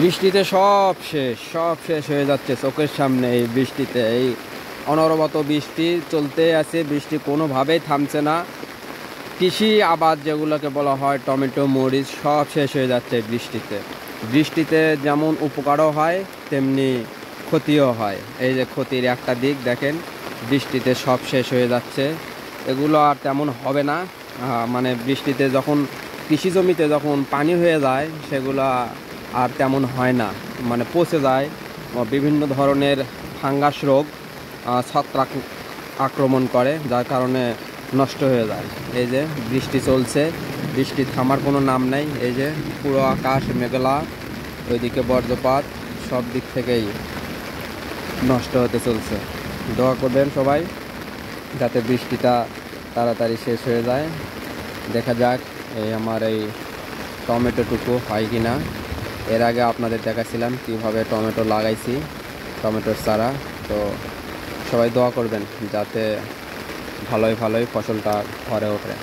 বৃষ্টিতে সব শেষ হয়ে যাচ্ছে চোখের সামনে। এই বৃষ্টিতে, এই অনবরত বৃষ্টি চলতে আছে, বৃষ্টি কোনোভাবেই থামছে না। কৃষি আবাদ যেগুলোকে বলা হয় টমেটো, মরিচ, সব শেষ হয়ে যাচ্ছে বৃষ্টিতে। বৃষ্টিতে যেমন উপকারও হয় তেমনি ক্ষতিও হয়। এই যে ক্ষতির একটা দিক দেখেন, বৃষ্টিতে সব শেষ হয়ে যাচ্ছে। এগুলো আর তেমন হবে না। মানে বৃষ্টিতে যখন কৃষি জমিতে যখন পানি হয়ে যায় সেগুলো আর তেমন হয় না, মানে পচে যায়। বিভিন্ন ধরনের ফাঙ্গাস রোগ, ছত্রাক আক্রমণ করে, যার কারণে নষ্ট হয়ে যায়। এই যে বৃষ্টি চলছে, বৃষ্টি থামার কোনো নাম নেই। এই যে পুরো আকাশ মেঘলা, ওইদিকে বজ্রপাত, সব দিক থেকেই নষ্ট হতে চলছে। দোয়া করবেন সবাই যাতে বৃষ্টিটা তাড়াতাড়ি শেষ হয়ে যায়। দেখা যাক এই আমার এই টমেটোটুকু হয় কি না। এর আগে আপনাদের দেখাছিলাম কীভাবে টমেটো লাগাইছি, টমেটোর চারা। তো সবাই দোয়া করবেন যাতে ভালোই ফসলটা ঘরে ওঠে।